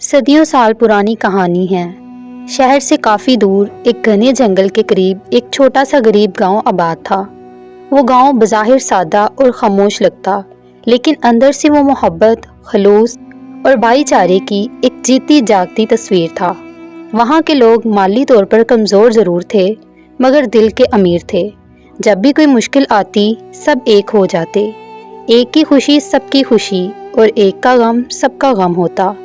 सदियों साल पुरानी कहानी है। शहर से काफ़ी दूर एक घने जंगल के करीब एक छोटा सा गरीब गांव आबाद था। वो गांव बज़ाहिर सादा और खामोश लगता, लेकिन अंदर से वो मोहब्बत, खलूस और भाईचारे की एक जीती जागती तस्वीर था। वहाँ के लोग माली तौर पर कमज़ोर ज़रूर थे, मगर दिल के अमीर थे। जब भी कोई मुश्किल आती, सब एक हो जाते। एक की खुशी सबकी खुशी और एक का गम सबका गम होता।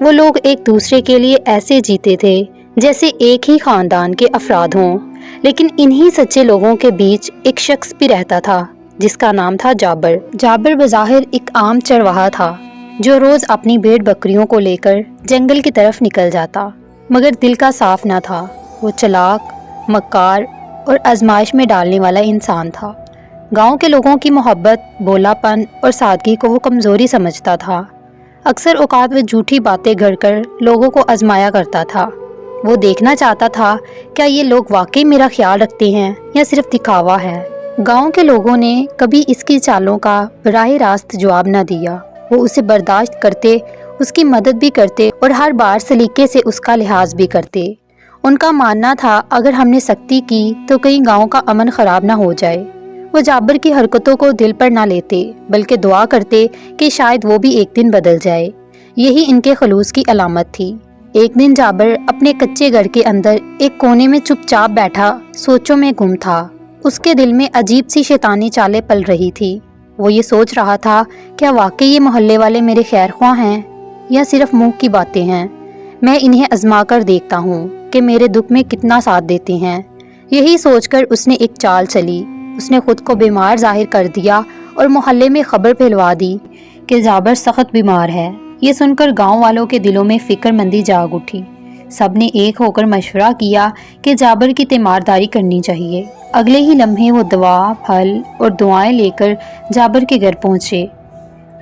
वो लोग एक दूसरे के लिए ऐसे जीते थे जैसे एक ही खानदान के अफराद हों। लेकिन इन्हीं सच्चे लोगों के बीच एक शख्स भी रहता था जिसका नाम था जाबर। जाबर बज़ाहिर एक आम चरवाहा था जो रोज़ अपनी भेड़ बकरियों को लेकर जंगल की तरफ निकल जाता, मगर दिल का साफ ना था। वो चालाक, मक्कार और आजमाइश में डालने वाला इंसान था। गांव के लोगों की मोहब्बत, भोलापन और सादगी को वो कमज़ोरी समझता था। अक्सर औकात में झूठी बातें गढ़कर लोगों को आजमाया करता था। वो देखना चाहता था क्या ये लोग वाकई मेरा ख्याल रखते हैं या सिर्फ दिखावा है। गांव के लोगों ने कभी इसकी चालों का बराह रास्त जवाब न दिया। वो उसे बर्दाश्त करते, उसकी मदद भी करते और हर बार सलीके से उसका लिहाज भी करते। उनका मानना था अगर हमने सख्ती की तो कहीं गाँव का अमन ख़राब ना हो जाए। वो जाबर की हरकतों को दिल पर ना लेते, बल्कि दुआ करते कि शायद वो भी एक दिन बदल जाए। यही इनके खलूस की अलामत थी। एक दिन जाबर अपने कच्चे घर के अंदर एक कोने में चुपचाप बैठा सोचों में गुम था। उसके दिल में अजीब सी शैतानी चालें पल रही थी। वो ये सोच रहा था, क्या वाकई ये मोहल्ले वाले मेरे खैर ख्वाह हैं या सिर्फ मुंह की बातें हैं। मैं इन्हें आजमा कर देखता हूँ कि मेरे दुख में कितना साथ देते हैं। यही सोचकर उसने एक चाल चली। उसने खुद को बीमार जाहिर कर दिया और मोहल्ले में खबर फैलवा दी कि जाबर सख्त बीमार है। ये सुनकर गांव वालों के दिलों में फिक्रमंदी जाग उठी। सबने एक होकर मशवरा किया कि जाबर की तीमारदारी करनी चाहिए। अगले ही लम्हे वो दवा, फल और दुआएं लेकर जाबर के घर पहुंचे।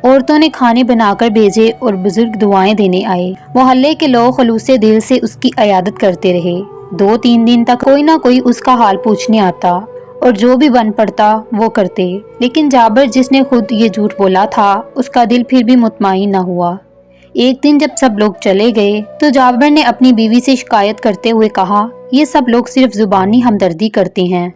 औरतों ने खाने बनाकर भेजे और बुजुर्ग दुआएं देने आए। मोहल्ले के लोग खलूसे दिल से उसकी इयादत करते रहे। 2-3 दिन तक कोई ना कोई उसका हाल पूछने आता और जो भी बन पड़ता वो करते। लेकिन जाबर, जिसने खुद ये झूठ बोला था, उसका दिल फिर भी मुतमईन न हुआ। एक दिन जब सब लोग चले गए तो जाबर ने अपनी बीवी से शिकायत करते हुए कहा, ये सब लोग सिर्फ जुबानी हमदर्दी करते हैं,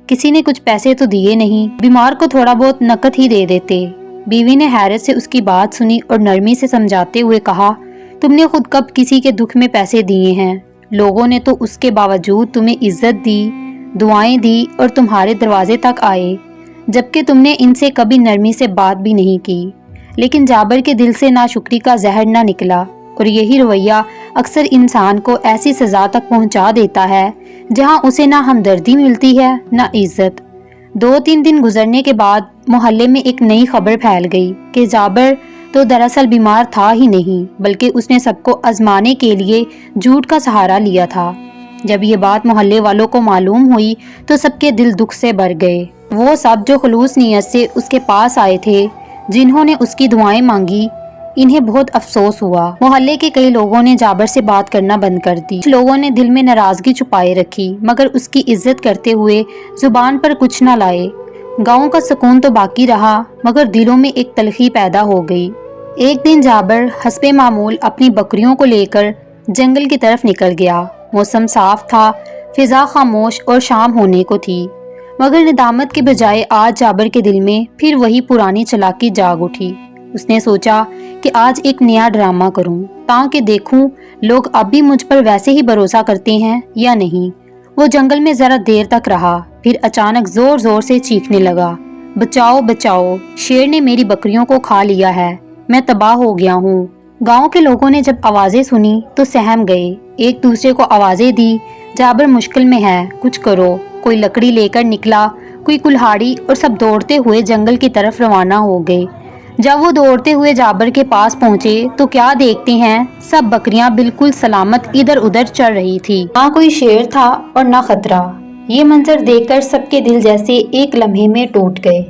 किसी ने कुछ पैसे तो दिए नहीं, बीमार को थोड़ा बहुत नकद ही दे देते। बीवी ने हैरत से उसकी बात सुनी और नरमी से समझाते हुए कहा, तुमने खुद कब किसी के दुख में पैसे दिए हैं? लोगों ने तो उसके बावजूद तुम्हें इज्जत दी, दुआएं दी और तुम्हारे दरवाजे तक आए, जबकि तुमने इनसे कभी नरमी से बात भी नहीं की। लेकिन जाबर के दिल से नाशुक्री का जहर ना निकला और यही रवैया अक्सर इंसान को ऐसी सज़ा तक पहुंचा देता है जहां उसे ना हमदर्दी मिलती है ना इज्जत। 2-3 दिन गुजरने के बाद मोहल्ले में एक नई खबर फैल गई कि जाबर तो दरअसल बीमार था ही नहीं, बल्कि उसने सबको आजमाने के लिए झूठ का सहारा लिया था। जब ये बात मोहल्ले वालों को मालूम हुई तो सबके दिल दुख से भर गए। वो सब जो खलूस नीयत से उसके पास आए थे, जिन्होंने उसकी दुआएं मांगी, इन्हें बहुत अफसोस हुआ। मोहल्ले के कई लोगों ने जाबर से बात करना बंद कर दी। कुछ लोगों ने दिल में नाराजगी छुपाए रखी, मगर उसकी इज्जत करते हुए जुबान पर कुछ न लाए। गाँव का सुकून तो बाकी रहा, मगर दिलों में एक तलखी पैदा हो गई। एक दिन जाबर हस्बे मामूल अपनी बकरियों को लेकर जंगल की तरफ निकल गया। मौसम साफ था, फिजा खामोश और शाम होने को थी, मगर निदामत के बजाय आज जाबर के दिल में फिर वही पुरानी चालाकी जाग उठी। उसने सोचा कि आज एक नया ड्रामा करूं, ताकि देखूं लोग अब भी मुझ पर वैसे ही भरोसा करते हैं या नहीं। वो जंगल में जरा देर तक रहा, फिर अचानक जोर जोर से चीखने लगा, बचाओ बचाओ, शेर ने मेरी बकरियों को खा लिया है, मैं तबाह हो गया हूँ। गांव के लोगों ने जब आवाजें सुनी तो सहम गए, एक दूसरे को आवाजें दी, जाबर मुश्किल में है, कुछ करो। कोई लकड़ी लेकर निकला, कोई कुल्हाड़ी, और सब दौड़ते हुए जंगल की तरफ रवाना हो गए। जब वो दौड़ते हुए जाबर के पास पहुंचे तो क्या देखते हैं, सब बकरियां बिल्कुल सलामत इधर उधर चल रही थी। ना कोई शेर था और ना खतरा। ये मंजर देखकर सबके दिल जैसे एक लम्हे में टूट गए।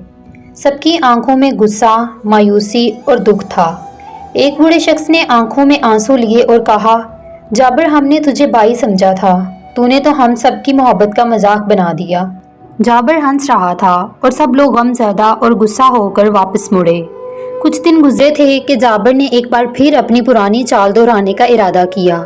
सबकी आंखों में गुस्सा, मायूसी और दुख था। एक बूढ़े शख्स ने आंखों में आंसू लिए और कहा, जाबर, हमने तुझे भाई समझा था, तूने तो हम सबकी मोहब्बत का मजाक बना दिया। जाबर हंस रहा था और सब लोग गमज़दा और गुस्सा होकर वापस मुड़े। کچھ دن گزرے تھے کہ جابر نے ایک بار پھر اپنی پرانی چال دہرانے کا ارادہ کیا۔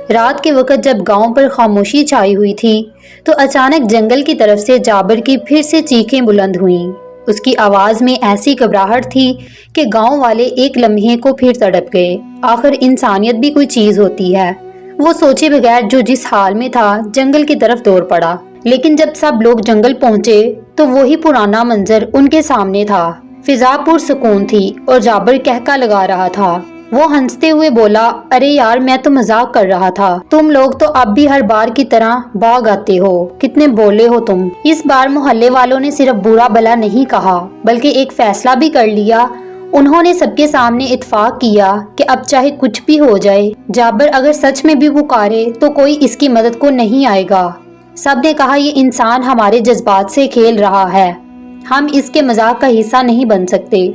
رات کے وقت جب گاؤں پر خاموشی چھائی ہوئی تھی تو اچانک جنگل کی طرف سے جابر کی پھر سے چیخیں بلند ہوئیں۔ اس کی آواز میں ایسی گھبراہٹ تھی کہ گاؤں والے ایک لمحے کو پھر تڑپ گئے۔ آخر انسانیت بھی کوئی چیز ہوتی ہے۔ وہ سوچے بغیر جو جس حال میں تھا جنگل کی طرف دوڑ پڑا، لیکن جب سب لوگ جنگل پہنچے تو وہی پرانا منظر ان کے سامنے تھا۔ فضا پرسکون تھی اور جابر کہکا لگا رہا تھا۔ وہ ہنستے ہوئے بولا، ارے یار میں تو مذاق کر رہا تھا، تم لوگ تو اب بھی ہر بار کی طرح باغ آتے ہو، کتنے بولے ہو تم۔ اس بار محلے والوں نے صرف برا بھلا نہیں کہا بلکہ ایک فیصلہ بھی کر لیا۔ انہوں نے سب کے سامنے اتفاق کیا کہ اب چاہے کچھ بھی ہو جائے جابر اگر سچ میں بھی پکارے تو کوئی اس کی مدد کو نہیں آئے گا۔ سب نے کہا یہ انسان ہمارے جذبات سے کھیل رہا ہے، ہم اس کے مذاق کا حصہ نہیں بن سکتے۔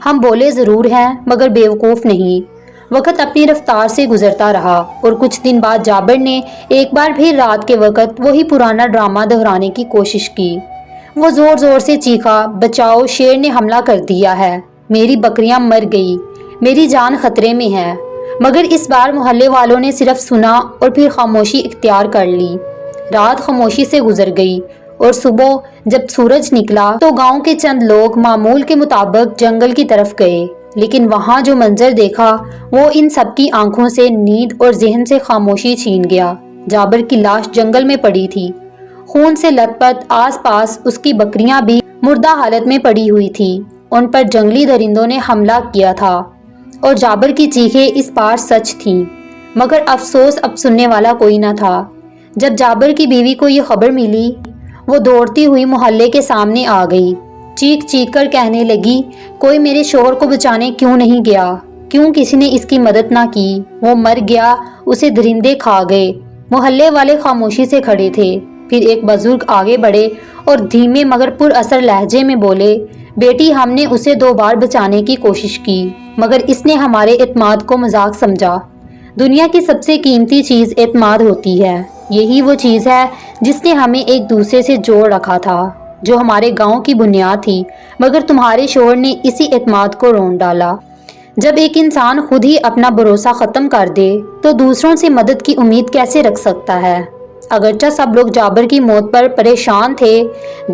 ہم بولے ضرور ہیں مگر بیوقوف نہیں۔ وقت اپنی رفتار سے گزرتا رہا اور کچھ دن بعد جابر نے ایک بار پھر رات کے وقت وہی پرانا ڈرامہ دہرانے کی کوشش کی۔ وہ زور زور سے چیخا، بچاؤ، شیر نے حملہ کر دیا ہے، میری بکریاں مر گئی، میری جان خطرے میں ہے۔ مگر اس بار محلے والوں نے صرف سنا اور پھر خاموشی اختیار کر لی۔ رات خاموشی سے گزر گئی اور صبح جب سورج نکلا تو گاؤں کے چند لوگ معمول کے مطابق جنگل کی طرف گئے، لیکن وہاں جو منظر دیکھا وہ ان سب کی آنکھوں سے نیند اور ذہن سے خاموشی چھین گیا۔ جابر کی لاش جنگل میں پڑی تھی، خون سے لت پت، آس پاس اس کی بکریاں بھی مردہ حالت میں پڑی ہوئی تھی۔ ان پر جنگلی درندوں نے حملہ کیا تھا اور جابر کی چیخیں اس بار سچ تھیں، مگر افسوس اب سننے والا کوئی نہ تھا۔ جب جابر کی بیوی کو یہ خبر ملی وہ دوڑتی ہوئی محلے کے سامنے آ گئی، چیخ چیخ کر کہنے لگی، کوئی میرے شوہر کو بچانے کیوں نہیں گیا؟ کیوں کسی نے اس کی مدد نہ کی؟ وہ مر گیا، اسے درندے کھا گئے۔ محلے والے خاموشی سے کھڑے تھے۔ پھر ایک بزرگ آگے بڑھے اور دھیمے مگر پر اثر لہجے میں بولے، بیٹی ہم نے اسے 2 بار بچانے کی کوشش کی مگر اس نے ہمارے اعتماد کو مذاق سمجھا۔ دنیا کی سب سے قیمتی چیز اعتماد ہوتی ہے، یہی وہ چیز ہے جس نے ہمیں ایک دوسرے سے جوڑ رکھا تھا، جو ہمارے گاؤں کی بنیاد تھی، مگر تمہارے شوہر نے اسی اعتماد کو رون ڈالا۔ جب ایک انسان خود ہی اپنا بھروسہ ختم کر دے تو دوسروں سے مدد کی امید کیسے رکھ سکتا ہے؟ اگرچہ سب لوگ جابر کی موت پر پریشان تھے،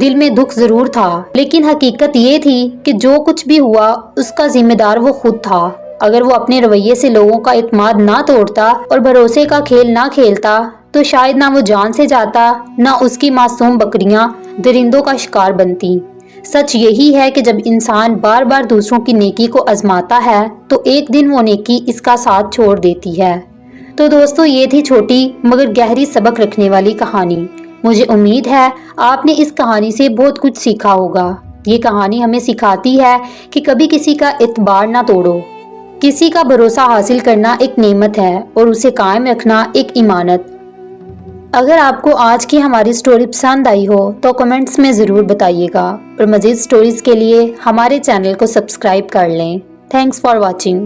دل میں دکھ ضرور تھا، لیکن حقیقت یہ تھی کہ جو کچھ بھی ہوا اس کا ذمہ دار وہ خود تھا۔ اگر وہ اپنے رویے سے لوگوں کا اعتماد نہ توڑتا اور بھروسے کا کھیل نہ کھیلتا تو شاید نہ وہ جان سے جاتا، نہ اس کی معصوم بکریاں درندوں کا شکار بنتی۔ سچ یہی ہے کہ جب انسان بار بار دوسروں کی نیکی کو آزماتا ہے تو ایک دن وہ نیکی اس کا ساتھ چھوڑ دیتی ہے۔ تو دوستو، یہ تھی چھوٹی مگر گہری سبق رکھنے والی کہانی۔ مجھے امید ہے آپ نے اس کہانی سے بہت کچھ سیکھا ہوگا۔ یہ کہانی ہمیں سکھاتی ہے کہ کبھی کسی کا اعتبار نہ توڑو۔ کسی کا بھروسہ حاصل کرنا ایک نعمت ہے اور اسے قائم رکھنا ایک ایمانت۔ اگر آپ کو آج کی ہماری سٹوری پسند آئی ہو تو کمنٹس میں ضرور بتائیے گا اور مزید سٹوریز کے لیے ہمارے چینل کو سبسکرائب کر لیں۔ Thanks for watching.